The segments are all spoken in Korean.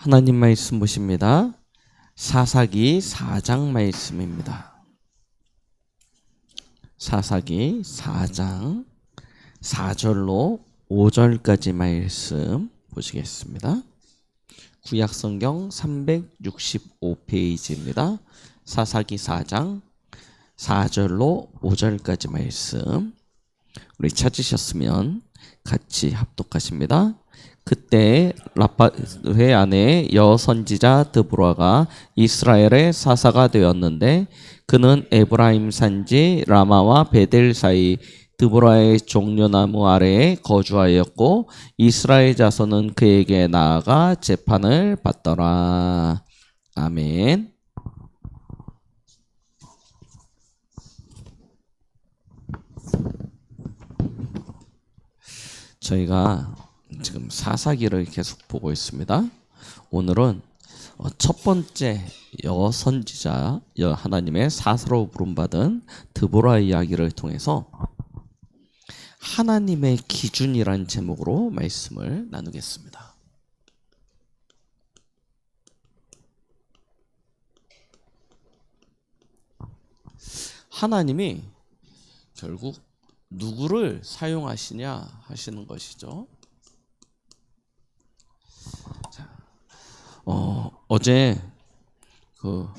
하나님 말씀 보십니다. 사사기 4장 말씀입니다. 사사기 4장 4절로 5절까지 말씀 보시겠습니다. 구약성경 365페이지입니다. 사사기 4장 4절로 5절까지 말씀 우리 찾으셨으면 같이 합독하십니다. 그때 라팟의 아내 여선지자 드보라가 이스라엘의 사사가 되었는데 그는 에브라임 산지 라마와 베델 사이 드보라의 종려나무 아래에 거주하였고 이스라엘 자손은 그에게 나아가 재판을 받더라. 아멘. 저희가 지금 사사기를 계속 보고 있습니다. 오늘은 첫 번째 여선지자 하나님의 사사로 부름받은 드보라 이야기를 통해서 하나님의 기준이라는 제목으로 말씀을 나누겠습니다. 하나님이 결국 누구를 사용하시냐 하시는 것이죠. 어제 그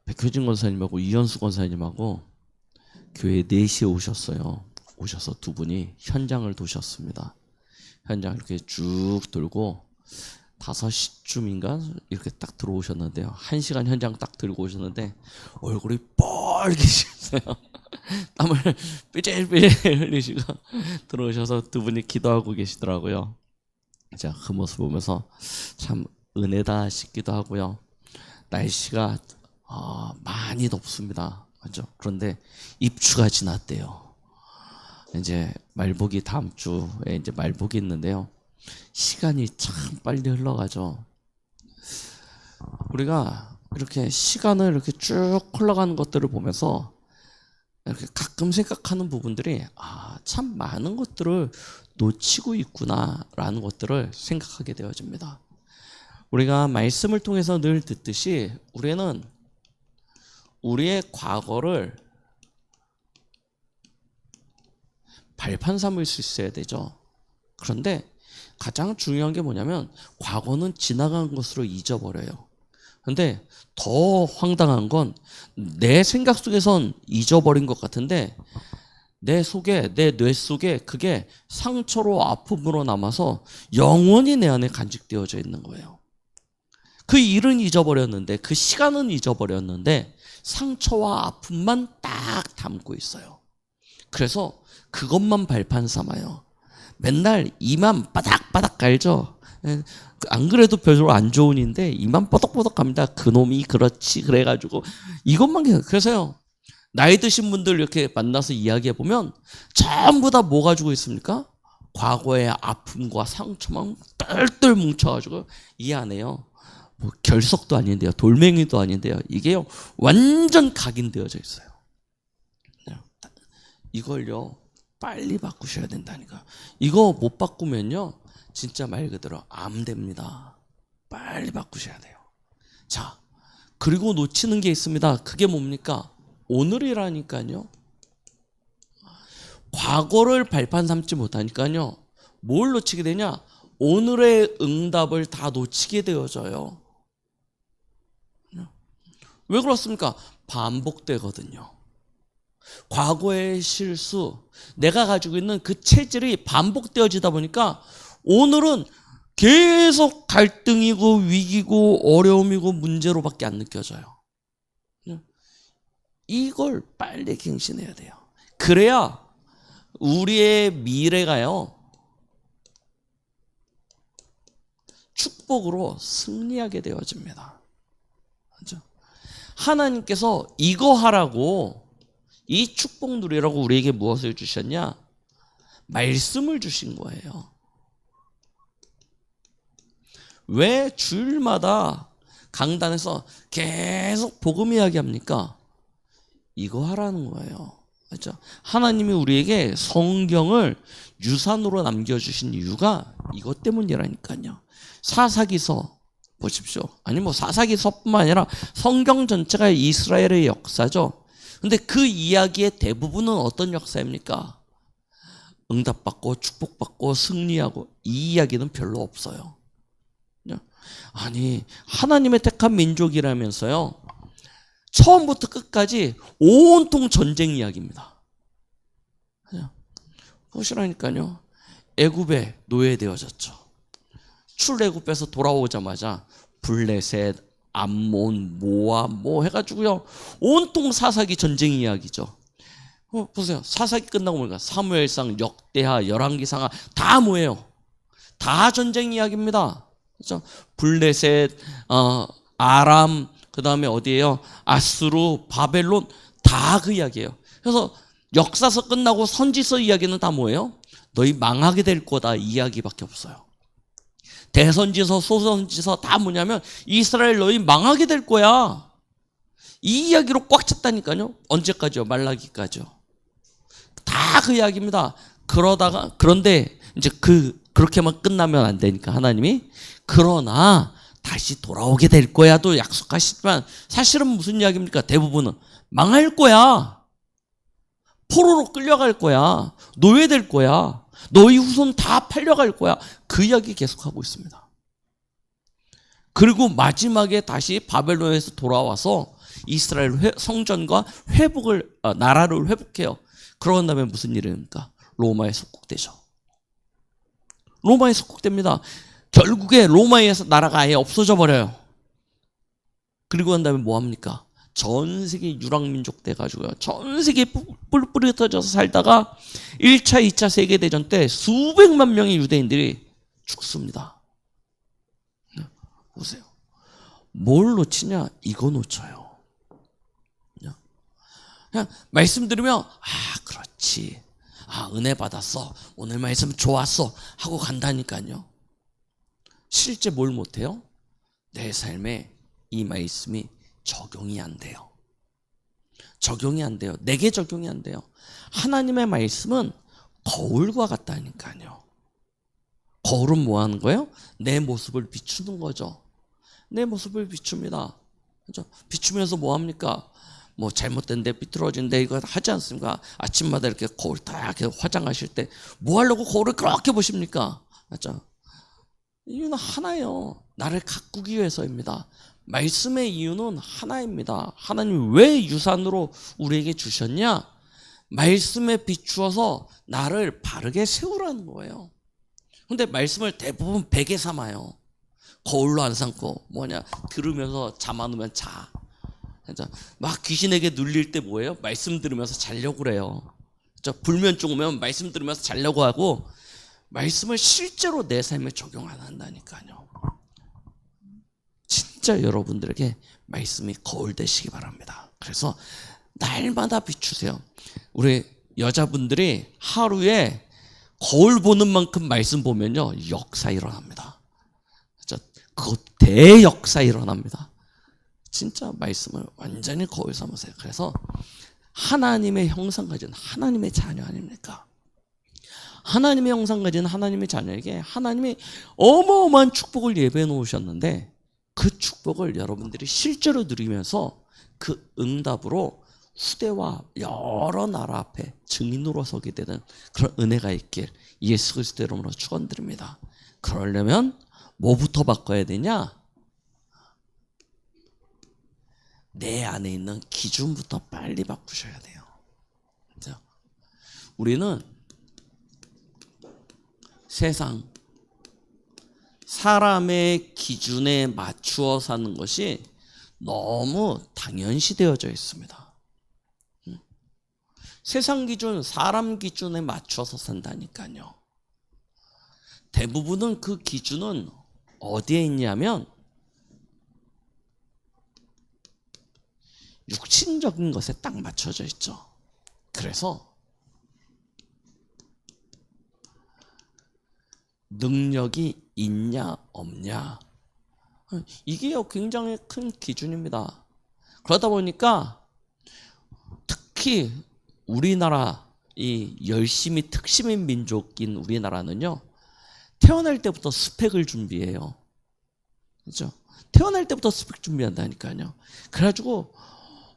백효진 권사님하고 이현수 권사님하고 교회 4시에 오셔서 두 분이 현장을 도셨습니다. 현장 이렇게 쭉 돌고 5시쯤인가 이렇게 딱 들어오셨는데요. 1시간 현장 딱 들고 오셨는데 얼굴이 빨개지셨어요. 땀을 삐질삐질 흘리시고 들어오셔서 두 분이 기도하고 계시더라고요. 제가 그 모습 보면서 참 은혜다 싶기도 하고요. 날씨가 많이 덥습니다. 맞죠? 그런데 입추가 지났대요. 이제 말복이 다음 주에 이제 말복이 있는데요. 시간이 참 빨리 흘러가죠. 우리가 이렇게 시간을 이렇게 쭉 흘러가는 것들을 보면서 이렇게 가끔 생각하는 부분들이 참 많은 것들을 놓치고 있구나라는 것들을 생각하게 되어집니다. 우리가 말씀을 통해서 늘 듣듯이 우리는 우리의 과거를 발판 삼을 수 있어야 되죠. 그런데 가장 중요한 게 뭐냐면 과거는 지나간 것으로 잊어버려요. 그런데 더 황당한 건 내 생각 속에선 잊어버린 것 같은데 내 뇌 속에 그게 상처로 아픔으로 남아서 영원히 내 안에 간직되어져 있는 거예요. 그 일은 잊어버렸는데 그 시간은 잊어버렸는데 상처와 아픔만 딱 담고 있어요. 그래서 그것만 발판 삼아요. 맨날 이만 바닥바닥 갈죠. 안 그래도 별로 안 좋은 일인데 이만 뻐덕뻐덕 갑니다. 그놈이 그렇지 그래가지고 이것만 그래서요. 나이 드신 분들 이렇게 만나서 이야기해보면 전부 다 뭐 가지고 있습니까? 과거의 아픔과 상처만 똘똘 뭉쳐가지고 이 안에요. 뭐 결석도 아닌데요. 돌멩이도 아닌데요. 이게요. 완전 각인되어져 있어요. 이걸요. 빨리 바꾸셔야 된다니까. 이거 못 바꾸면요. 진짜 말 그대로 암 됩니다. 빨리 바꾸셔야 돼요. 자, 그리고 놓치는 게 있습니다. 그게 뭡니까? 오늘이라니까요. 과거를 발판 삼지 못하니까요. 뭘 놓치게 되냐? 오늘의 응답을 다 놓치게 되어져요. 왜 그렇습니까? 반복되거든요. 과거의 실수, 내가 가지고 있는 그 체질이 반복되어지다 보니까 오늘은 계속 갈등이고 위기고 어려움이고 문제로밖에 안 느껴져요. 이걸 빨리 갱신해야 돼요. 그래야 우리의 미래가요. 축복으로 승리하게 되어집니다. 그렇죠? 하나님께서 이거 하라고 이 축복 누리라고 우리에게 무엇을 주셨냐? 말씀을 주신 거예요. 왜 주일마다 강단에서 계속 복음 이야기합니까? 이거 하라는 거예요. 그렇죠? 하나님이 우리에게 성경을 유산으로 남겨주신 이유가 이것 때문이라니까요. 사사기서 보십시오. 아니 뭐 사사기서뿐만 아니라 성경 전체가 이스라엘의 역사죠. 근데 그 이야기의 대부분은 어떤 역사입니까? 응답받고 축복받고 승리하고 이 이야기는 별로 없어요. 아니 하나님의 택한 민족이라면서요. 처음부터 끝까지 온통 전쟁 이야기입니다. 보시라니까요. 애굽에 노예되어졌죠. 출애굽에서 돌아오자마자 블레셋, 암몬, 모압 뭐 해가지고요. 온통 사사기 전쟁 이야기죠. 보세요. 사사기 끝나고 보니까 사무엘상, 역대하, 열왕기상하 다 뭐예요? 다 전쟁 이야기입니다. 그렇죠? 블레셋, 아람, 그 다음에 어디예요? 아수르, 바벨론 다 그 이야기예요. 그래서 역사서 끝나고 선지서 이야기는 다 뭐예요? 너희 망하게 될 거다 이야기밖에 없어요. 대선지서, 소선지서 다 뭐냐면 이스라엘 너희 망하게 될 거야. 이 이야기로 꽉 찼다니까요. 언제까지요? 말라기까지요. 다 그 이야기입니다. 그런데 이제 그렇게만 끝나면 안 되니까 하나님이 그러나 다시 돌아오게 될 거야도 약속하시지만 사실은 무슨 이야기입니까? 대부분은 망할 거야. 포로로 끌려갈 거야. 노예될 거야. 너희 후손 다 팔려갈 거야. 그 이야기 계속하고 있습니다. 그리고 마지막에 다시 바벨론에서 돌아와서 이스라엘 성전과 나라를 회복해요. 그런 다음에 무슨 일입니까? 로마에 속국되죠. 로마에 속국됩니다. 결국에 로마에서 나라가 아예 없어져 버려요. 그리고 난 다음에 뭐 합니까? 전 세계 유랑민족 돼가지고요. 전 세계에 뿔뿔이 흩어져서 살다가 1차, 2차 세계대전 때 수백만 명의 유대인들이 죽습니다. 보세요. 뭘 놓치냐? 이거 놓쳐요. 그냥 말씀 들으면 그렇지. 은혜 받았어. 오늘 말씀 좋았어. 하고 간다니까요. 실제 뭘 못해요? 내 삶에 이 말씀이 적용이 안 돼요. 적용이 안 돼요. 내게 적용이 안 돼요. 하나님의 말씀은 거울과 같다니까요. 거울은 뭐 하는 거예요? 내 모습을 비추는 거죠. 내 모습을 비춥니다. 그렇죠? 비추면서 뭐 합니까? 뭐 잘못된데 삐뚤어진데 이거 하지 않습니까? 아침마다 이렇게 거울 딱 이렇게 화장하실 때 뭐 하려고 거울을 그렇게 보십니까? 맞죠? 이유는 하나예요. 나를 가꾸기 위해서입니다. 말씀의 이유는 하나입니다. 하나님이 왜 유산으로 우리에게 주셨냐? 말씀에 비추어서 나를 바르게 세우라는 거예요. 근데 말씀을 대부분 베개 삼아요. 거울로 안 삼고 들으면서 잠 안 오면 자. 막 귀신에게 눌릴 때 뭐예요? 말씀 들으면서 자려고 그래요. 불면증 오면 말씀 들으면서 자려고 하고 말씀을 실제로 내 삶에 적용 안 한다니까요. 진짜 여러분들에게 말씀이 거울 되시기 바랍니다. 그래서 날마다 비추세요. 우리 여자분들이 하루에 거울 보는 만큼 말씀 보면요 역사 일어납니다. 그 대역사 일어납니다. 진짜 말씀을 완전히 거울 삼으세요. 그래서 하나님의 형상 가진 하나님의 자녀 아닙니까? 하나님의 형상 가진 하나님의 자녀에게 하나님이 어마어마한 축복을 예배해 놓으셨는데 그 축복을 여러분들이 실제로 누리면서 그 응답으로 후대와 여러 나라 앞에 증인으로 서게 되는 그런 은혜가 있길 예수 그리스도의 이름으로 축원드립니다. 그러려면 뭐부터 바꿔야 되냐? 내 안에 있는 기준부터 빨리 바꾸셔야 돼요. 그렇죠? 우리는 세상 사람의 기준에 맞추어 사는 것이 너무 당연시 되어져 있습니다. 세상 기준, 사람 기준에 맞춰서 산다니까요. 대부분은 그 기준은 어디에 있냐면 육신적인 것에 딱 맞춰져 있죠. 그래서 능력이 있냐 없냐 이게 굉장히 큰 기준입니다. 그러다 보니까 특히 우리나라 이 열심히 특심인 민족인 우리나라는요 태어날 때부터 스펙을 준비해요. 그죠? 태어날 때부터 스펙 준비한다니까요. 그래가지고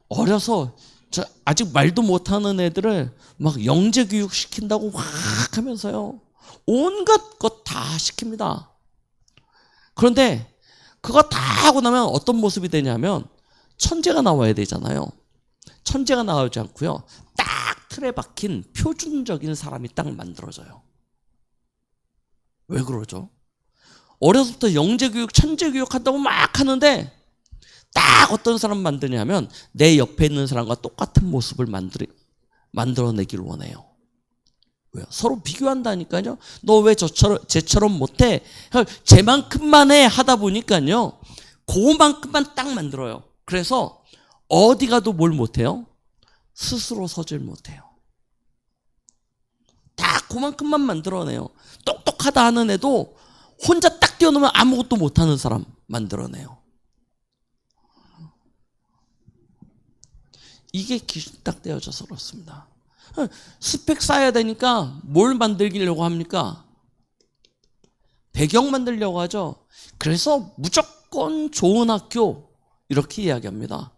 어려서 저 아직 말도 못하는 애들을 막 영재 교육 시킨다고 막 하면서요. 온갖 것 다 시킵니다. 그런데 그거 다 하고 나면 어떤 모습이 되냐면 천재가 나와야 되잖아요. 천재가 나오지 않고요. 딱 틀에 박힌 표준적인 사람이 딱 만들어져요. 왜 그러죠? 어려서부터 영재교육, 천재교육 한다고 막 하는데 딱 어떤 사람 만드냐면 내 옆에 있는 사람과 똑같은 모습을 만들어내기를 원해요. 왜요? 서로 비교한다니까요. 너 왜 쟤처럼 못해? 쟤만큼만 해 하다 보니까요. 그만큼만 딱 만들어요. 그래서 어디 가도 뭘 못해요? 스스로 서질 못해요. 다 그만큼만 만들어내요. 똑똑하다 하는 애도 혼자 딱 뛰어놓으면 아무것도 못하는 사람 만들어내요. 이게 기준 딱 떼어져서 그렇습니다. 스펙 쌓아야 되니까 뭘 만들려고 합니까? 배경 만들려고 하죠. 그래서 무조건 좋은 학교 이렇게 이야기합니다.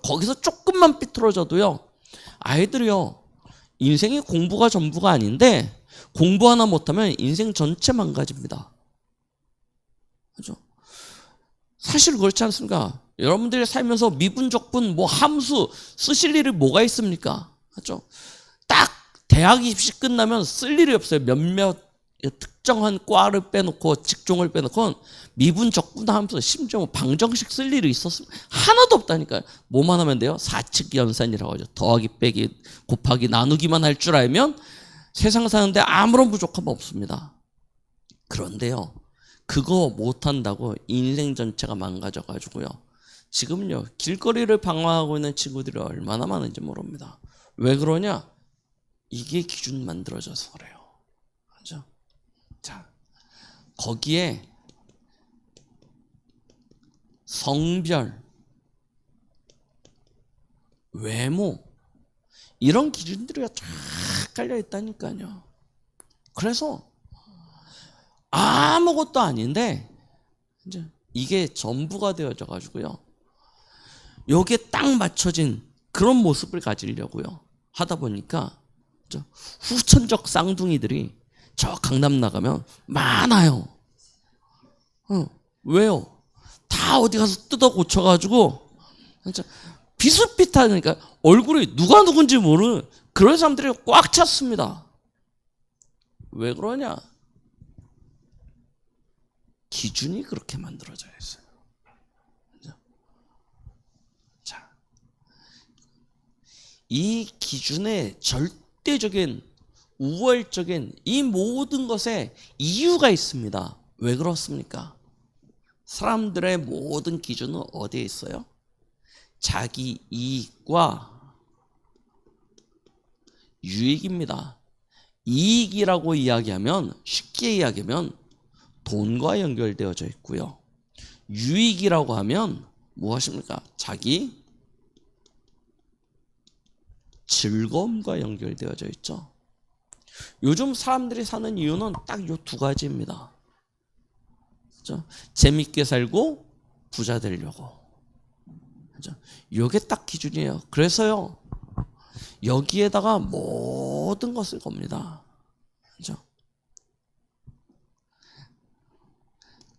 거기서 조금만 삐뚤어져도요. 아이들이요. 인생이 공부가 전부가 아닌데 공부 하나 못하면 인생 전체 망가집니다. 그죠? 사실 그렇지 않습니까? 여러분들이 살면서 미분, 적분, 뭐 함수 쓰실 일이 뭐가 있습니까? 그죠? 딱 대학 입시 끝나면 쓸 일이 없어요. 몇몇 특정한 과를 빼놓고 직종을 빼놓고 미분, 적분, 함수 심지어 방정식 쓸 일이 있었으면 하나도 없다니까요. 뭐만 하면 돼요? 사칙 연산이라고 하죠. 더하기, 빼기, 곱하기, 나누기만 할 줄 알면 세상 사는데 아무런 부족함 없습니다. 그런데요. 그거 못한다고 인생 전체가 망가져가지고요. 지금요. 길거리를 방황하고 있는 친구들이 얼마나 많은지 모릅니다. 왜 그러냐? 이게 기준 만들어져서 그래요. 그죠? 자, 거기에 성별, 외모 이런 기준들이 쫙 깔려 있다니까요. 그래서 아무것도 아닌데 이제 이게 전부가 되어져 가지고요. 여기에 딱 맞춰진 그런 모습을 가지려고요. 하다 보니까 후천적 쌍둥이들이 저 강남 나가면 많아요. 왜요? 다 어디 가서 뜯어 고쳐가지고 진짜 비슷비슷하니까 얼굴이 누가 누군지 모르는 그런 사람들이 꽉 찼습니다. 왜 그러냐? 기준이 그렇게 만들어져 있어요. 자, 이 기준의 절대적인 우월적인 이 모든 것에 이유가 있습니다. 왜 그렇습니까? 사람들의 모든 기준은 어디에 있어요? 자기 이익과 유익입니다. 이익이라고 이야기하면 쉽게 이야기하면 돈과 연결되어져 있고요. 유익이라고 하면 무엇입니까? 자기 즐거움과 연결되어져 있죠. 요즘 사람들이 사는 이유는 딱 이 두 가지입니다. 그렇죠? 재밌게 살고 부자 되려고. 그렇죠? 이게 딱 기준이에요. 그래서요. 여기에다가 모든 것을 겁니다. 그렇죠?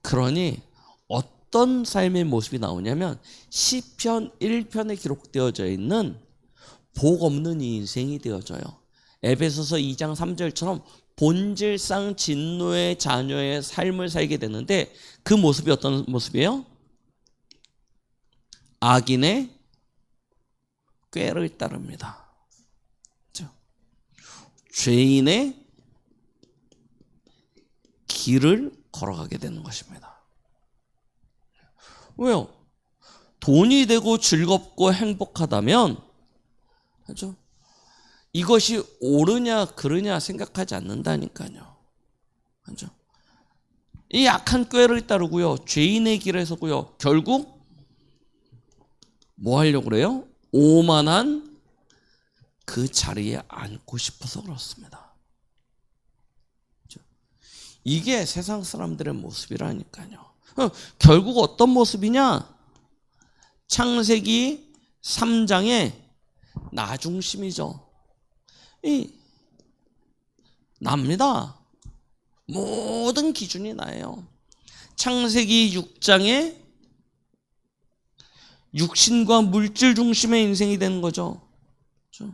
그러니 어떤 삶의 모습이 나오냐면 시편 1편에 기록되어져 있는 복 없는 인생이 되어져요. 에베소서 2장 3절처럼 본질상 진노의 자녀의 삶을 살게 되는데 그 모습이 어떤 모습이에요? 악인의 꾀를 따릅니다. 그렇죠? 죄인의 길을 걸어가게 되는 것입니다. 왜요? 돈이 되고 즐겁고 행복하다면 그렇죠? 이것이 옳으냐 그르냐 생각하지 않는다니까요. 그렇죠? 이 악한 꾀를 따르고요. 죄인의 길에 서고요. 결국 뭐 하려고 그래요? 오만한 그 자리에 앉고 싶어서 그렇습니다. 그렇죠? 이게 세상 사람들의 모습이라니까요. 결국 어떤 모습이냐? 창세기 3장의 나 중심이죠. 이 납니다. 모든 기준이 나예요. 창세기 6장에 육신과 물질 중심의 인생이 되는 거죠. 그렇죠?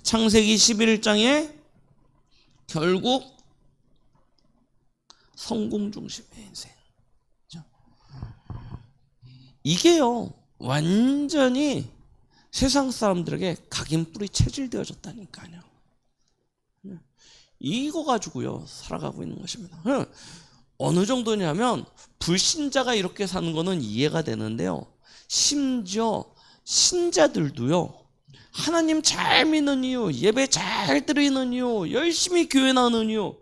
창세기 11장에 결국 성공 중심의 인생. 그렇죠? 이게요, 완전히 세상 사람들에게 각인뿔이 체질되어졌다니까요. 이거 가지고요 살아가고 있는 것입니다. 어느 정도냐면 불신자가 이렇게 사는 거는 이해가 되는데요, 심지어 신자들도요 하나님 잘 믿는 이유, 예배 잘 드리는 이유, 열심히 교회 나오는 이유,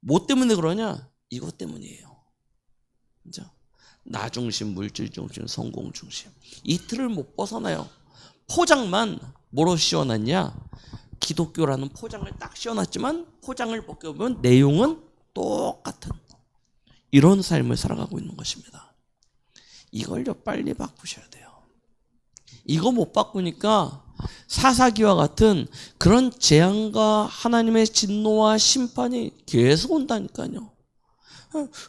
뭐 때문에 그러냐? 이것 때문이에요. 그죠? 나 중심, 물질 중심, 성공 중심. 이 틀을 못 벗어나요. 포장만 뭐로 씌워놨냐? 기독교라는 포장을 딱 씌워놨지만 포장을 벗겨보면 내용은 똑같은 이런 삶을 살아가고 있는 것입니다. 이걸요 빨리 바꾸셔야 돼요. 이거 못 바꾸니까 사사기와 같은 그런 재앙과 하나님의 진노와 심판이 계속 온다니까요.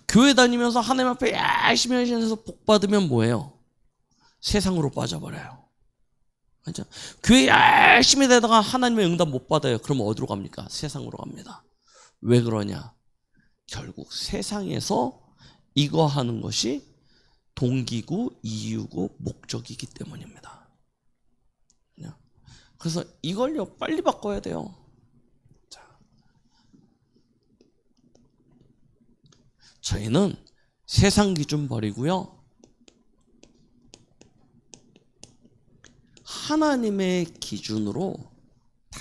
교회 다니면서 하나님 앞에 열심히 하시면서 복 받으면 뭐예요? 세상으로 빠져버려요. 그렇죠? 교회 열심히 되다가 하나님의 응답 못 받아요. 그럼 어디로 갑니까? 세상으로 갑니다. 왜 그러냐? 결국 세상에서 이거 하는 것이 동기고 이유고 목적이기 때문입니다. 그래서 이걸요 빨리 바꿔야 돼요. 자, 저희는 세상 기준 버리고요 하나님의 기준으로 다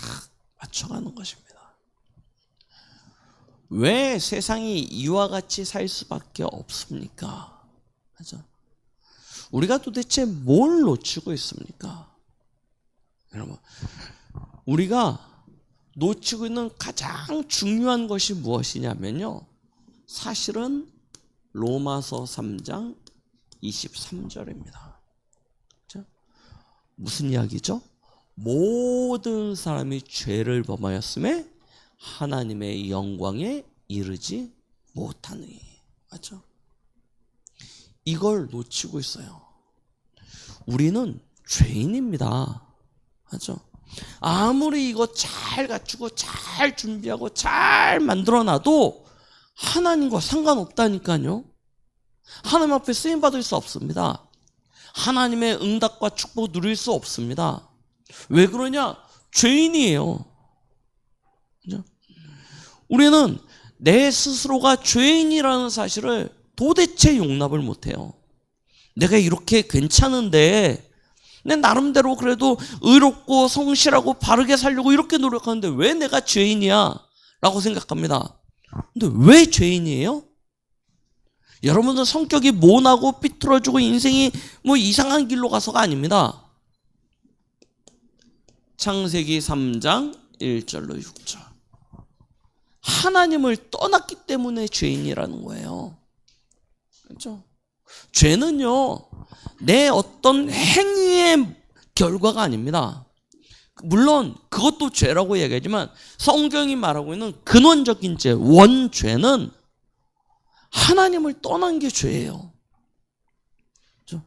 맞춰가는 것입니다. 왜 세상이 이와 같이 살 수밖에 없습니까? 그죠? 우리가 도대체 뭘 놓치고 있습니까? 여러분, 우리가 놓치고 있는 가장 중요한 것이 무엇이냐면요, 사실은 로마서 3장 23절입니다. 무슨 이야기죠? 모든 사람이 죄를 범하였음에 하나님의 영광에 이르지 못하니. 맞죠? 이걸 놓치고 있어요. 우리는 죄인입니다. 맞죠? 아무리 이거 잘 갖추고 잘 준비하고 잘 만들어놔도 하나님과 상관없다니까요. 하나님 앞에 쓰임받을 수 없습니다. 하나님의 응답과 축복 누릴 수 없습니다. 왜 그러냐? 죄인이에요. 그죠? 우리는 내 스스로가 죄인이라는 사실을 도대체 용납을 못해요. 내가 이렇게 괜찮은데, 내 나름대로 그래도 의롭고 성실하고 바르게 살려고 이렇게 노력하는데 왜 내가 죄인이야? 라고 생각합니다. 근데 왜 죄인이에요? 여러분들 성격이 모나고 삐뚤어지고 인생이 뭐 이상한 길로 가서가 아닙니다. 창세기 3장 1절로 6절. 하나님을 떠났기 때문에 죄인이라는 거예요. 그렇죠? 죄는요, 내 어떤 행위의 결과가 아닙니다. 물론 그것도 죄라고 얘기하지만 성경이 말하고 있는 근원적인 죄, 원죄는 하나님을 떠난 게 죄예요. 그렇죠?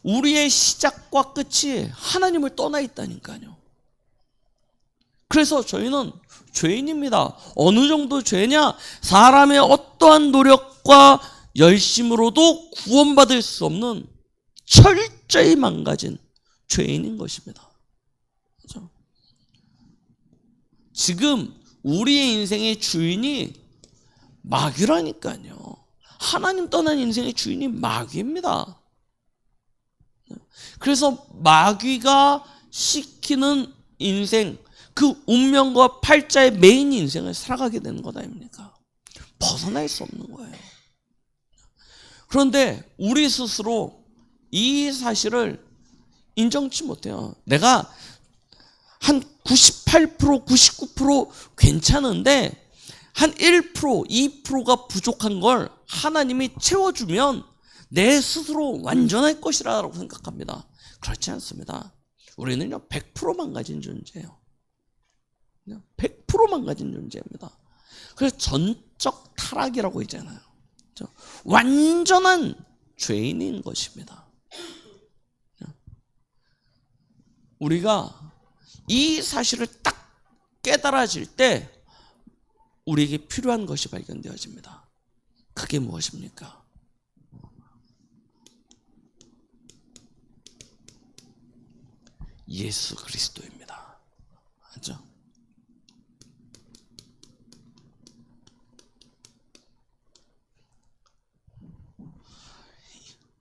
우리의 시작과 끝이 하나님을 떠나 있다니까요. 그래서 저희는 죄인입니다. 어느 정도 죄냐? 사람의 어떠한 노력과 열심으로도 구원받을 수 없는 철저히 망가진 죄인인 것입니다. 그렇죠? 지금 우리의 인생의 주인이 마귀라니까요. 하나님 떠난 인생의 주인이 마귀입니다. 그래서 마귀가 시키는 인생, 그 운명과 팔자의 메인 인생을 살아가게 되는 것 아닙니까? 벗어날 수 없는 거예요. 그런데 우리 스스로 이 사실을 인정치 못해요. 내가 한 98%, 99% 괜찮은데 한 1%, 2%가 부족한 걸 하나님이 채워주면 내 스스로 완전할 것이라고 생각합니다. 그렇지 않습니다. 우리는요 100% 망가진 존재예요. 100% 망가진 존재입니다. 그래서 전적 타락이라고 있잖아요. 완전한 죄인인 것입니다. 우리가 이 사실을 딱 깨달아질 때 우리에게 필요한 것이 발견되어집니다. 그게 무엇입니까? 예수 그리스도입니다. 맞죠?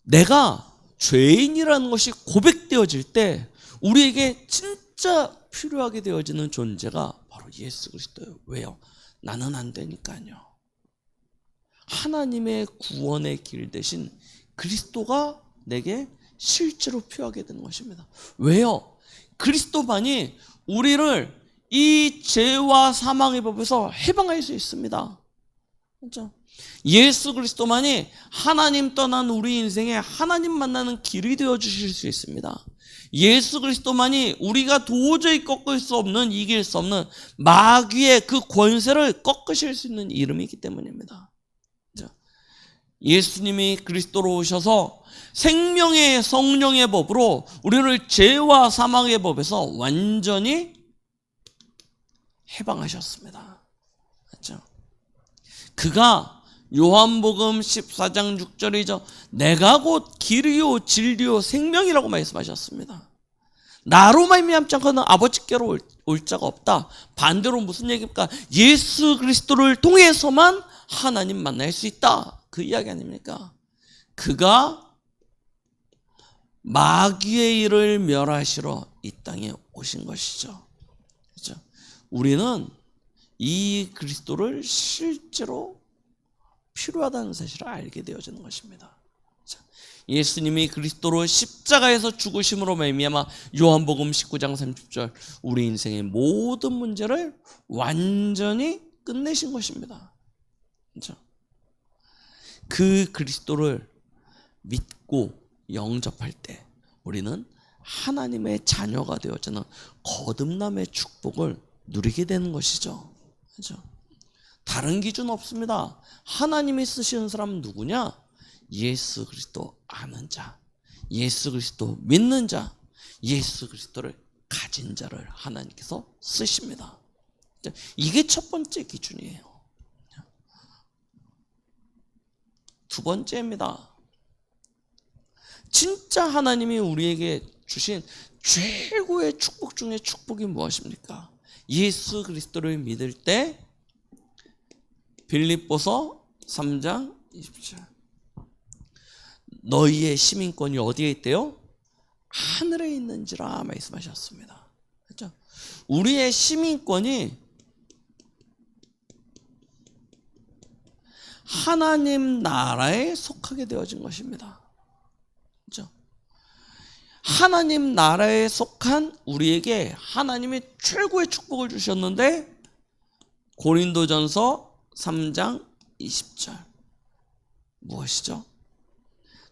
내가 죄인이라는 것이 고백되어질 때 우리에게 진짜 필요하게 되어지는 존재가 바로 예수 그리스도예요. 왜요? 나는 안 되니까요. 하나님의 구원의 길 대신 그리스도가 내게 실제로 필요하게 되는 것입니다. 왜요? 그리스도만이 우리를 이 죄와 사망의 법에서 해방할 수 있습니다. 그렇죠? 예수 그리스도만이 하나님 떠난 우리 인생에 하나님 만나는 길이 되어 주실 수 있습니다. 예수 그리스도만이 우리가 도저히 꺾을 수 없는, 이길 수 없는 마귀의 그 권세를 꺾으실 수 있는 이름이기 때문입니다. 예수님이 그리스도로 오셔서 생명의 성령의 법으로 우리를 죄와 사망의 법에서 완전히 해방하셨습니다. 그렇죠? 그가 요한복음 14장 6절이죠. 내가 곧 길이요 진리요 생명이라고 말씀하셨습니다. 나로 말미암지 않고는 아버지께로 올 자가 없다. 반대로 무슨 얘기입니까? 예수 그리스도를 통해서만 하나님 만날 수 있다. 그 이야기 아닙니까? 그가 마귀의 일을 멸하시러 이 땅에 오신 것이죠. 그렇죠? 우리는 이 그리스도를 실제로 필요하다는 사실을 알게 되어지는 것입니다. 예수님이 그리스도로 십자가에서 죽으심으로 말미암아 요한복음 19장 30절 우리 인생의 모든 문제를 완전히 끝내신 것입니다. 그렇죠? 그 그리스도를 믿고 영접할 때 우리는 하나님의 자녀가 되어지는 거듭남의 축복을 누리게 되는 것이죠. 그렇죠? 다른 기준 없습니다. 하나님이 쓰시는 사람은 누구냐? 예수 그리스도 아는 자, 예수 그리스도 믿는 자, 예수 그리스도를 가진 자를 하나님께서 쓰십니다. 이게 첫 번째 기준이에요. 두 번째입니다. 진짜 하나님이 우리에게 주신 최고의 축복 중에 축복이 무엇입니까? 예수 그리스도를 믿을 때 빌립보서 3장 20절 너희의 시민권이 어디에 있대요? 하늘에 있는지라 말씀하셨습니다. 그렇죠? 우리의 시민권이 하나님 나라에 속하게 되어진 것입니다. 그렇죠? 하나님 나라에 속한 우리에게 하나님이 최고의 축복을 주셨는데 고린도전서 3장 20절 무엇이죠?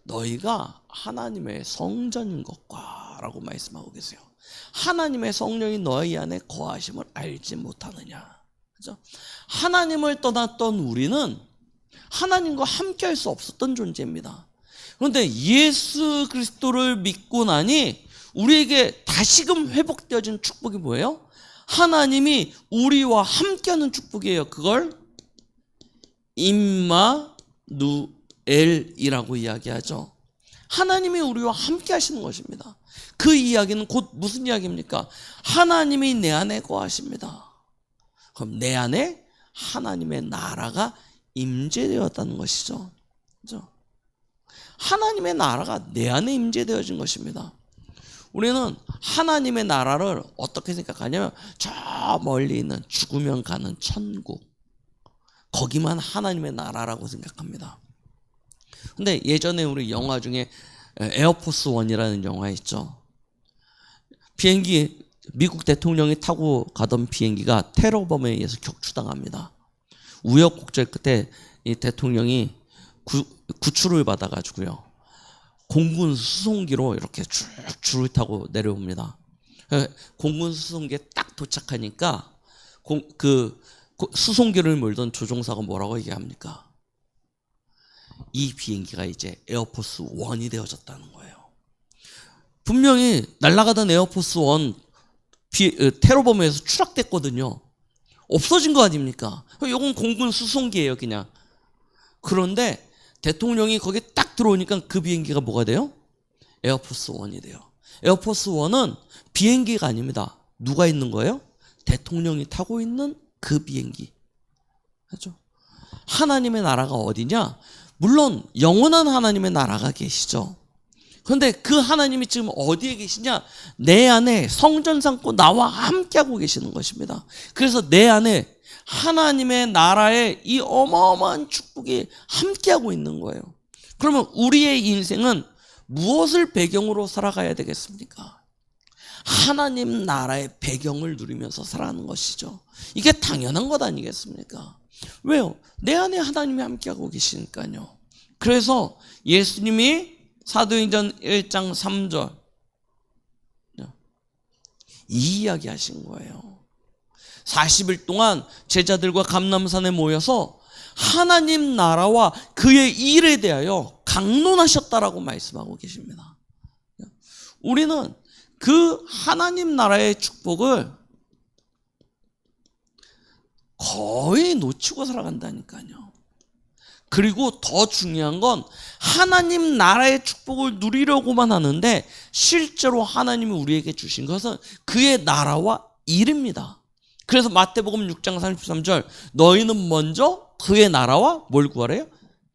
너희가 하나님의 성전인 것과 라고 말씀하고 계세요. 하나님의 성령이 너희 안에 거하심을 알지 못하느냐. 그렇죠? 하나님을 떠났던 우리는 하나님과 함께 할 수 없었던 존재입니다. 그런데 예수 그리스도를 믿고 나니 우리에게 다시금 회복되어진 축복이 뭐예요? 하나님이 우리와 함께하는 축복이에요. 그걸 임마누엘이라고 이야기하죠. 하나님이 우리와 함께 하시는 것입니다. 그 이야기는 곧 무슨 이야기입니까? 하나님이 내 안에 거하십니다. 그럼 내 안에 하나님의 나라가 임재되었다는 것이죠. 그렇죠? 하나님의 나라가 내 안에 임재되어진 것입니다. 우리는 하나님의 나라를 어떻게 생각하냐면 저 멀리 있는 죽으면 가는 천국, 거기만 하나님의 나라라고 생각합니다. 근데 예전에 우리 영화 중에 에어포스 원이라는 영화 있죠. 비행기, 미국 대통령이 타고 가던 비행기가 테러범에 의해서 격추당합니다. 우여곡절 끝에 이 대통령이 구출을 받아가지고요. 공군 수송기로 이렇게 쭉 줄을 타고 내려옵니다. 공군 수송기에 딱 도착하니까 수송기를 몰던 조종사가 뭐라고 얘기합니까? 이 비행기가 이제 에어포스 1이 되어졌다는 거예요. 분명히 날아가던 에어포스 1 테러범에서 추락됐거든요. 없어진 거 아닙니까? 이건 공군 수송기예요, 그냥. 그런데 대통령이 거기 딱 들어오니까 그 비행기가 뭐가 돼요? 에어포스 1이 돼요. 에어포스 1은 비행기가 아닙니다. 누가 있는 거예요? 대통령이 타고 있는 그 비행기. 그렇죠? 하나님의 나라가 어디냐? 물론 영원한 하나님의 나라가 계시죠. 그런데 그 하나님이 지금 어디에 계시냐? 내 안에 성전 삼고 나와 함께하고 계시는 것입니다. 그래서 내 안에 하나님의 나라의 이 어마어마한 축복이 함께하고 있는 거예요. 그러면 우리의 인생은 무엇을 배경으로 살아가야 되겠습니까? 하나님 나라의 배경을 누리면서 살아가는 것이죠. 이게 당연한 것 아니겠습니까? 왜요? 내 안에 하나님이 함께하고 계시니까요. 그래서 예수님이 사도행전 1장 3절 이 이야기 하신 거예요. 40일 동안 제자들과 감람산에 모여서 하나님 나라와 그의 일에 대하여 강론하셨다라고 말씀하고 계십니다. 우리는 그 하나님 나라의 축복을 거의 놓치고 살아간다니까요. 그리고 더 중요한 건 하나님 나라의 축복을 누리려고만 하는데 실제로 하나님이 우리에게 주신 것은 그의 나라와 일입니다. 그래서 마태복음 6장 33절 너희는 먼저 그의 나라와 뭘 구하래요?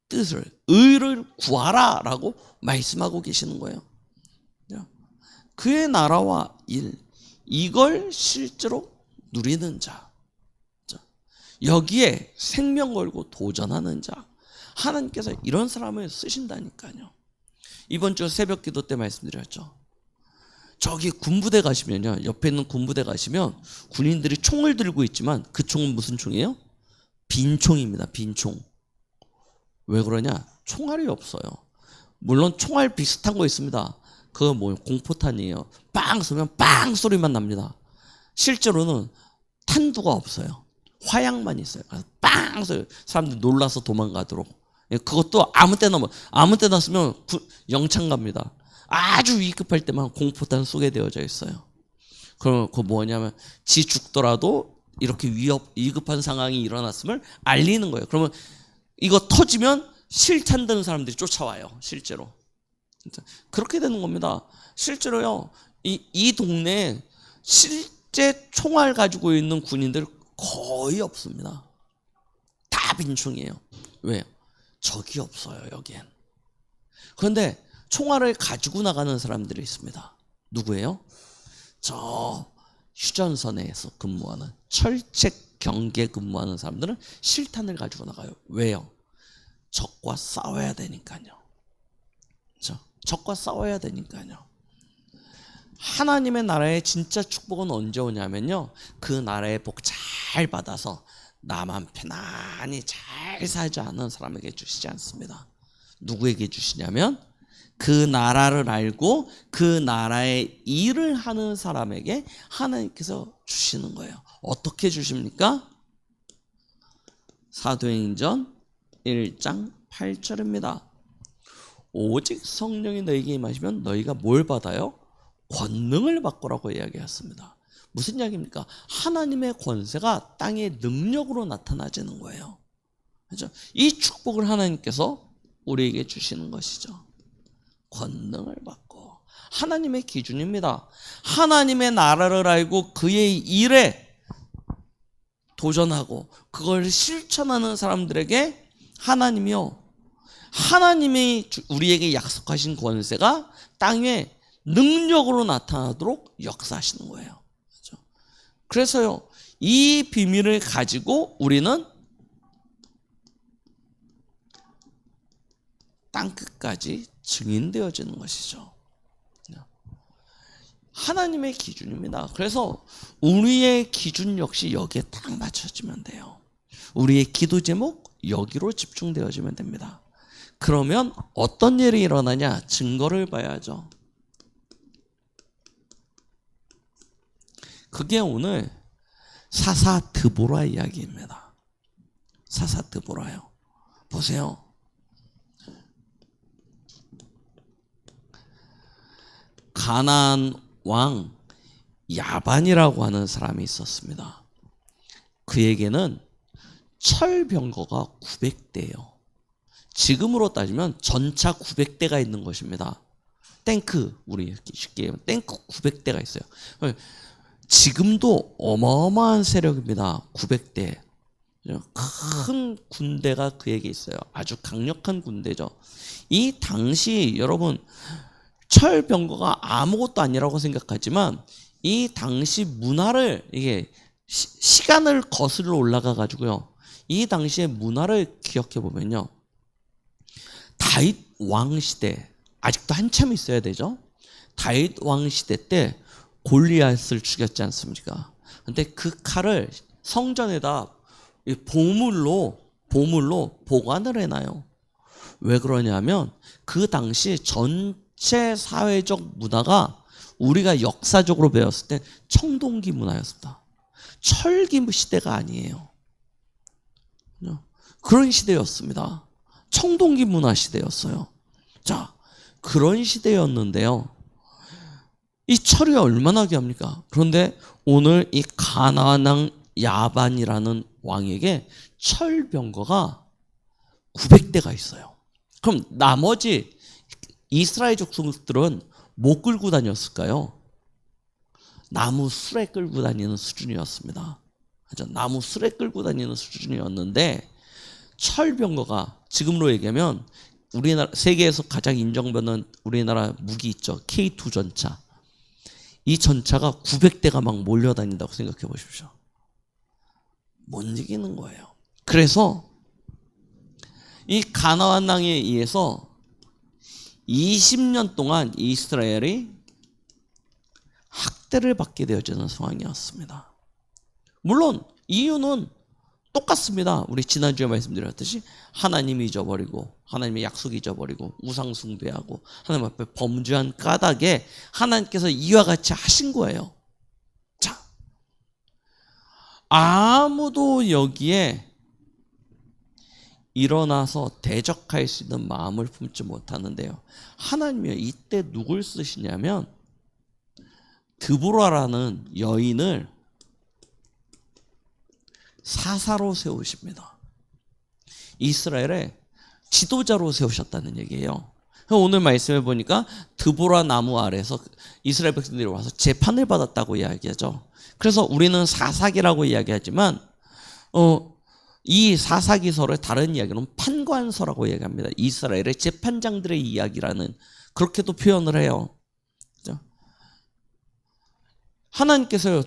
뜻을, 의를 구하라 라고 말씀하고 계시는 거예요. 그의 나라와 일, 이걸 실제로 누리는 자, 여기에 생명 걸고 도전하는 자, 하나님께서 이런 사람을 쓰신다니까요. 이번 주 새벽 기도 때 말씀드렸죠. 저기 군부대 가시면요, 옆에 있는 군부대 가시면 군인들이 총을 들고 있지만 그 총은 무슨 총이에요? 빈총입니다. 빈총. 왜 그러냐? 총알이 없어요. 물론 총알 비슷한 거 있습니다. 그거 뭐예요? 공포탄이에요. 빵 쏘면 빵 소리만 납니다. 실제로는 탄두가 없어요. 화약만 있어요. 빵 쏘요. 사람들 놀라서 도망가도록. 그것도 아무 때나 쓰면 영창 갑니다. 아주 위급할 때만 공포탄 쏘게 되어져 있어요. 그럼 그거 뭐냐면 지 죽더라도 이렇게 위급한 상황이 일어났음을 알리는 거예요. 그러면 이거 터지면 실탄 드는 사람들이 쫓아와요. 실제로. 그렇게 되는 겁니다. 실제로요. 이 동네에 실제 총알 가지고 있는 군인들 거의 없습니다. 다 빈총이에요. 왜요? 적이 없어요, 여기엔. 그런데 총알을 가지고 나가는 사람들이 있습니다. 누구예요? 저 휴전선에서 근무하는 철책 경계 근무하는 사람들은 실탄을 가지고 나가요. 왜요? 적과 싸워야 되니까요. 적과 싸워야 되니까요. 하나님의 나라의 진짜 축복은 언제 오냐면요, 그 나라의 복 잘 받아서 나만 편안히 잘 살지 않은 사람에게 주시지 않습니다. 누구에게 주시냐면 그 나라를 알고 그 나라의 일을 하는 사람에게 하나님께서 주시는 거예요. 어떻게 주십니까? 사도행전 1장 8절입니다. 오직 성령이 너희에게 임하시면 너희가 뭘 받아요? 권능을 받고라고 이야기했습니다. 무슨 이야기입니까? 하나님의 권세가 땅의 능력으로 나타나지는 거예요. 그렇죠? 이 축복을 하나님께서 우리에게 주시는 것이죠. 권능을 받고. 하나님의 기준입니다. 하나님의 나라를 알고 그의 일에 도전하고 그걸 실천하는 사람들에게 하나님이요, 하나님이 우리에게 약속하신 권세가 땅에 능력으로 나타나도록 역사하시는 거예요. 그렇죠? 그래서요, 이 비밀을 가지고 우리는 땅끝까지 증인되어지는 것이죠. 하나님의 기준입니다. 그래서 우리의 기준 역시 여기에 딱 맞춰지면 돼요. 우리의 기도 제목 여기로 집중되어지면 됩니다. 그러면 어떤 일이 일어나냐? 증거를 봐야죠. 그게 오늘 사사 드보라 이야기입니다. 사사 드보라요. 보세요. 가나안 왕 야반이라고 하는 사람이 있었습니다. 그에게는 철병거가 900대예요. 지금으로 따지면 전차 900대가 있는 것입니다. 탱크, 우리 쉽게 얘기하면 탱크 900대가 있어요. 지금도 어마어마한 세력입니다. 900대. 큰 군대가 그에게 있어요. 아주 강력한 군대죠. 이 당시 여러분 철병거가 아무것도 아니라고 생각하지만 이 당시 문화를 이게 시간을 거슬러 올라가 가지고요. 이 당시의 문화를 기억해 보면요. 다윗 왕 시대 아직도 한참 있어야 되죠. 다윗 왕 시대 때 골리앗을 죽였지 않습니까? 근데 그 칼을 성전에다 보물로 보관을 해놔요. 왜 그러냐면 그 당시 전체 사회적 문화가 우리가 역사적으로 배웠을 때 청동기 문화였습니다. 철기 시대가 아니에요. 그런 시대였습니다. 청동기 문화 시대였어요. 자, 그런 시대였는데요. 이 철이 얼마나 귀합니까? 그런데 오늘 이 가나안 왕 야반이라는 왕에게 철병거가 900대가 있어요. 그럼 나머지 이스라엘 족속들은 뭐 끌고 다녔을까요? 나무 수레 끌고 다니는 수준이었습니다. 나무 수레 끌고 다니는 수준이었는데 철병거가 지금으로 얘기하면 우리나라 세계에서 가장 인정받는 우리나라 무기 있죠. K2 전차. 이 전차가 900대가 막 몰려다닌다고 생각해 보십시오. 못 이기는 거예요. 그래서 이 가나안 왕에 의해서 20년 동안 이스라엘이 학대를 받게 되어지는 상황이었습니다. 물론 이유는 똑같습니다. 우리 지난주에 말씀드렸듯이 하나님 잊어버리고 하나님의 약속 잊어버리고 우상 숭배하고 하나님 앞에 범죄한 까닭에 하나님께서 이와 같이 하신 거예요. 자, 아무도 여기에 일어나서 대적할 수 있는 마음을 품지 못하는데요. 하나님이 이때 누굴 쓰시냐면 드보라라는 여인을 사사로 세우십니다. 이스라엘의 지도자로 세우셨다는 얘기예요. 오늘 말씀해 보니까 드보라 나무 아래서 이스라엘 백성들이 와서 재판을 받았다고 이야기하죠. 그래서 우리는 사사기라고 이야기하지만 이 사사기서를 다른 이야기로는 판관서라고 이야기합니다. 이스라엘의 재판장들의 이야기라는 그렇게도 표현을 해요. 하나님께서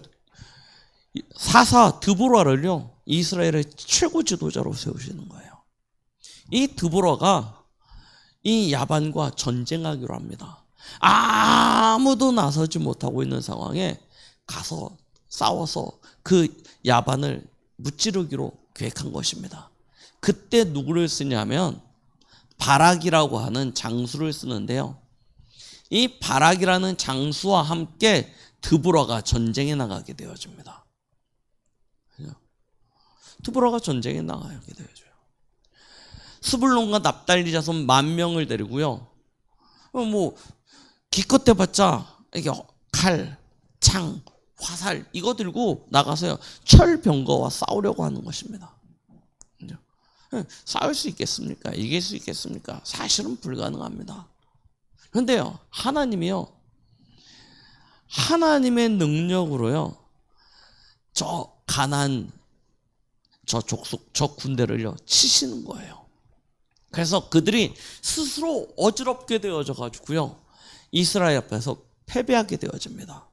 사사 드보라를요 이스라엘의 최고 지도자로 세우시는 거예요. 이 드보라가 이 야반과 전쟁하기로 합니다. 아무도 나서지 못하고 있는 상황에 가서 싸워서 그 야반을 무찌르기로 계획한 것입니다. 그때 누구를 쓰냐면 바락이라고 하는 장수를 쓰는데요. 이 바락이라는 장수와 함께 드보라가 전쟁에 나가게 되어집니다. 드보라가 전쟁에 나가게 되어져요. 스불론과 납달리 자손 10,000명을 데리고요. 기껏해봤자 이게 칼, 창, 화살 이거 들고 나가서요 철병거와 싸우려고 하는 것입니다. 싸울 수 있겠습니까? 이길 수 있겠습니까? 사실은 불가능합니다. 그런데요 하나님이요 하나님의 능력으로요 저 가나안 저 족속 저 군대를요 치시는 거예요. 그래서 그들이 스스로 어지럽게 되어져 가지고요 이스라엘 앞에서 패배하게 되어집니다.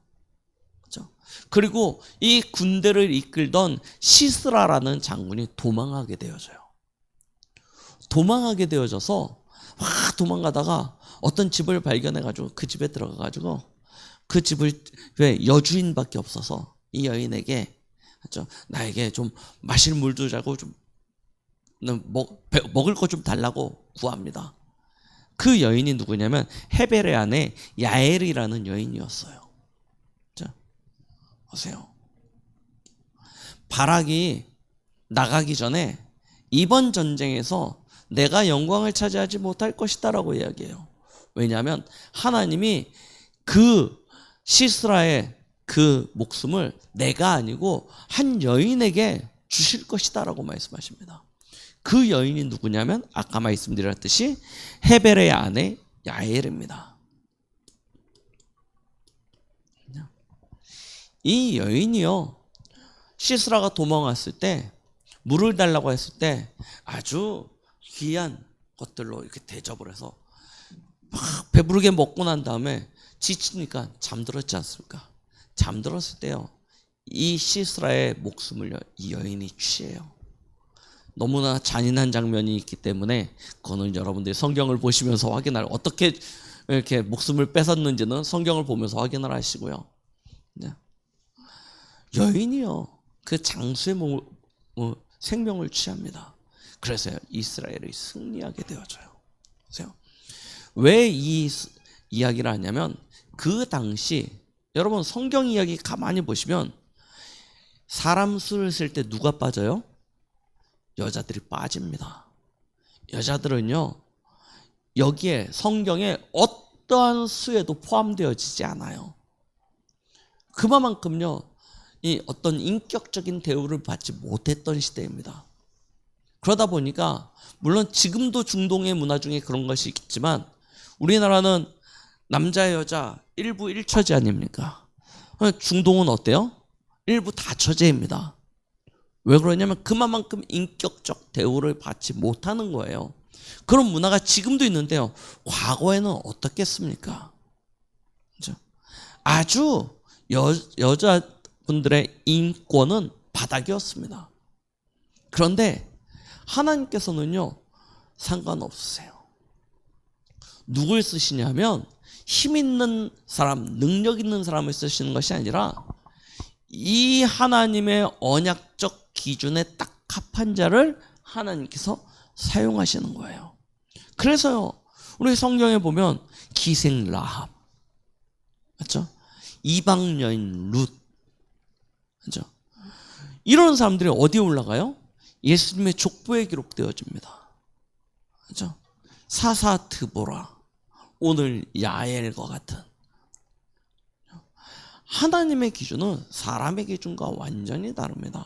그렇죠? 그리고 이 군대를 이끌던 시스라라는 장군이 도망하게 되어져요. 도망하게 되어져서 막 도망가다가 어떤 집을 발견해 가지고 그 집에 들어가 가지고 그 집을 왜 여주인밖에 없어서 이 여인에게 그렇죠? 나에게 좀 마실 물도 자고 좀 먹을 거 좀 달라고 구합니다. 그 여인이 누구냐면 헤벨의 아내 야엘이라는 여인이었어요. 자, 보세요. 바락이 나가기 전에 이번 전쟁에서 내가 영광을 차지하지 못할 것이다 라고 이야기해요. 왜냐하면 하나님이 그 시스라의 그 목숨을 내가 아니고 한 여인에게 주실 것이다 라고 말씀하십니다. 그 여인이 누구냐면 아까 말씀드렸듯이 헤벨의 아내 야엘입니다. 이 여인이요, 시스라가 도망왔을 때 물을 달라고 했을 때 아주 귀한 것들로 이렇게 대접을 해서 막 배부르게 먹고 난 다음에 지치니까 잠들었지 않습니까? 잠들었을 때요, 이 시스라의 목숨을 이 여인이 취해요. 너무나 잔인한 장면이 있기 때문에 그거는 여러분들이 성경을 보시면서 확인할, 어떻게 이렇게 목숨을 뺏었는지는 성경을 보면서 확인을 하시고요. 여인이요, 그 장수의 생명을 취합니다. 그래서 이스라엘이 승리하게 되어져요. 보세요. 왜 이 이야기를 하냐면 그 당시 여러분 성경 이야기 가만히 보시면 사람 수를 셀 때 누가 빠져요? 여자들이 빠집니다. 여자들은요, 여기에 성경에 어떠한 수에도 포함되어지지 않아요. 그만큼요, 이 어떤 인격적인 대우를 받지 못했던 시대입니다. 그러다 보니까 물론 지금도 중동의 문화 중에 그런 것이 있지만 우리나라는 남자 여자 일부 일처제 아닙니까? 중동은 어때요? 일부 다처제입니다. 왜 그러냐면 그만큼 인격적 대우를 받지 못하는 거예요. 그런 문화가 지금도 있는데요, 과거에는 어떻겠습니까? 그렇죠? 아주 여자분들의 인권은 바닥이었습니다. 그런데 하나님께서는요, 상관없으세요. 누굴 쓰시냐면 힘 있는 사람, 능력 있는 사람을 쓰시는 것이 아니라 이 하나님의 언약적 기준에 딱 합한 자를 하나님께서 사용하시는 거예요. 그래서요, 우리 성경에 보면 기생 라합, 맞죠? 이방 여인 룻, 맞죠? 이런 사람들이 어디에 올라가요? 예수님의 족보에 기록되어집니다. 그렇죠? 사사 드보라, 오늘 야엘과 같은. 하나님의 기준은 사람의 기준과 완전히 다릅니다.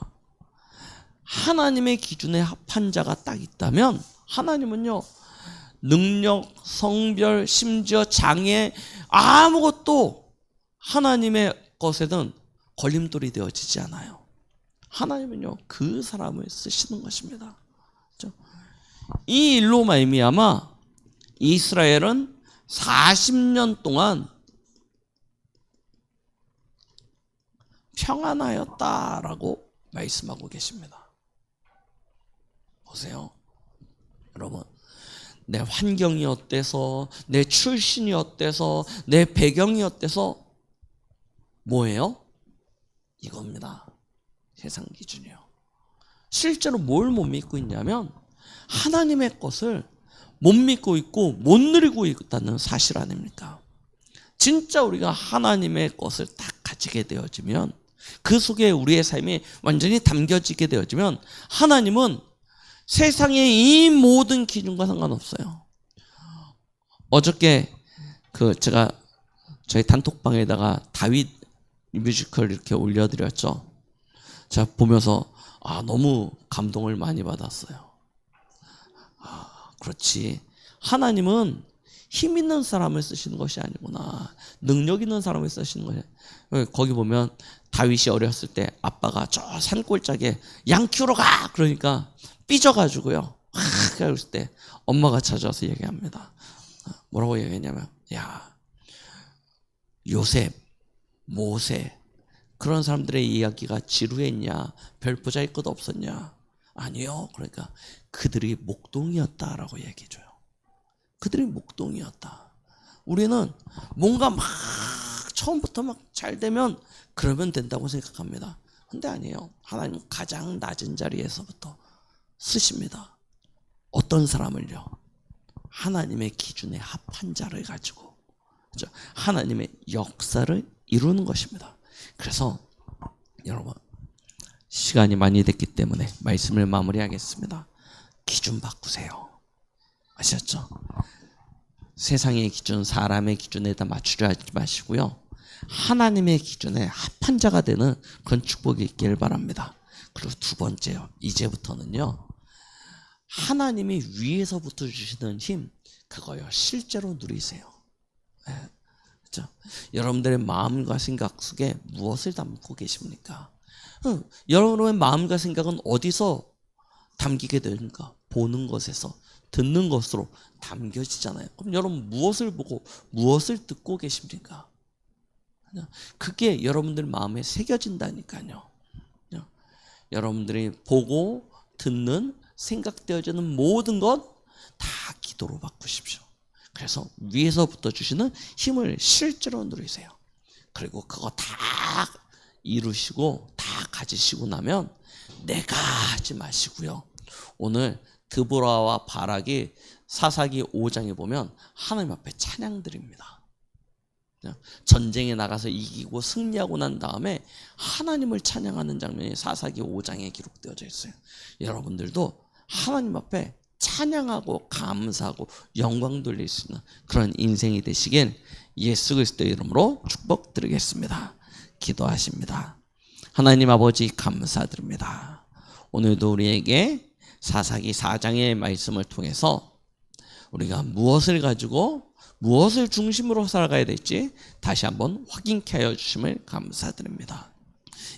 하나님의 기준에 합한 자가 딱 있다면 하나님은요, 능력, 성별, 심지어 장애 아무것도 하나님의 것에는 걸림돌이 되어지지 않아요. 하나님은요, 그 사람을 쓰시는 것입니다. 그렇죠? 이 일로 말미암아 이스라엘은 40년 동안 평안하였다라고 말씀하고 계십니다. 보세요. 여러분, 내 환경이 어때서, 내 출신이 어때서, 내 배경이 어때서 뭐예요? 이겁니다. 세상 기준이요. 실제로 뭘 못 믿고 있냐면 하나님의 것을 못 믿고 있고 못 누리고 있다는 사실 아닙니까? 진짜 우리가 하나님의 것을 딱 가지게 되어지면, 그 속에 우리의 삶이 완전히 담겨지게 되어지면 하나님은 세상의 이 모든 기준과 상관없어요. 어저께 제가 저희 단톡방에다가 다윗 뮤지컬 이렇게 올려드렸죠. 제가 보면서 너무 감동을 많이 받았어요. 그렇지, 하나님은 힘 있는 사람을 쓰시는 것이 아니구나, 능력 있는 사람을 쓰시는 거예요. 거기 보면 다윗이 어렸을 때 아빠가 저 산골짜기에 양 키우러 가 그러니까 삐져가지고요, 그랬을 때 엄마가 찾아와서 얘기합니다. 뭐라고 얘기했냐면, 야, 요셉, 모세 그런 사람들의 이야기가 지루했냐, 별 보잘 것 없었냐? 아니요. 그러니까 그들이 목동이었다라고 얘기해줘요. 그들이 목동이었다. 우리는 뭔가 막 처음부터 막 잘 되면 그러면 된다고 생각합니다. 근데 아니에요. 하나님은 가장 낮은 자리에서부터 쓰십니다. 어떤 사람을요? 하나님의 기준에 합한 자를 가지고, 그렇죠? 하나님의 역사를 이루는 것입니다. 그래서 여러분, 시간이 많이 됐기 때문에 말씀을 마무리하겠습니다. 기준 바꾸세요. 아셨죠? 세상의 기준, 사람의 기준에다 맞추려 하지 마시고요. 하나님의 기준에 합한 자가 되는 그런 축복이 있기를 바랍니다. 그리고 두 번째요. 이제부터는요. 하나님이 위에서부터 주시는 힘, 그거요. 실제로 누리세요. 네. 그렇죠? 여러분들의 마음과 생각 속에 무엇을 담고 계십니까? 여러분의 마음과 생각은 어디서 담기게 되는가? 보는 것에서, 듣는 것으로 담겨지잖아요. 그럼 여러분 무엇을 보고 무엇을 듣고 계십니까? 그게 여러분들 마음에 새겨진다니까요. 여러분들이 보고 듣는 생각되어지는 모든 것 다 기도로 바꾸십시오. 그래서 위에서부터 주시는 힘을 실제로 누리세요. 그리고 그거 다 이루시고 다 가지시고 나면 내가 하지 마시고요. 오늘 드보라와 바락이 사사기 5장에 보면 하나님 앞에 찬양 드립니다. 전쟁에 나가서 이기고 승리하고 난 다음에 하나님을 찬양하는 장면이 사사기 5장에 기록되어져 있어요. 여러분들도 하나님 앞에 찬양하고 감사하고 영광 돌릴 수 있는 그런 인생이 되시길 예수 그리스도의 이름으로 축복드리겠습니다. 기도하십니다. 하나님 아버지 감사드립니다. 오늘도 우리에게 사사기 4장의 말씀을 통해서 우리가 무엇을 가지고 무엇을 중심으로 살아가야 될지 다시 한번 확인케 하여 주심을 감사드립니다.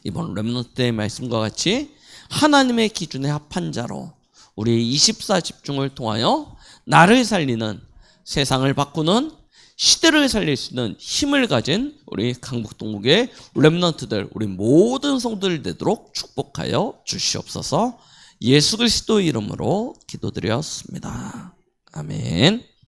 이번 렘넌트의 말씀과 같이 하나님의 기준에 합한 자로 우리의 24집중을 통하여 나를 살리는, 세상을 바꾸는, 시대를 살릴 수 있는 힘을 가진 우리 강북동국의 렘넌트들, 우리 모든 성도들 되도록 축복하여 주시옵소서. 예수 그리스도의 이름으로 기도드렸습니다. 아멘.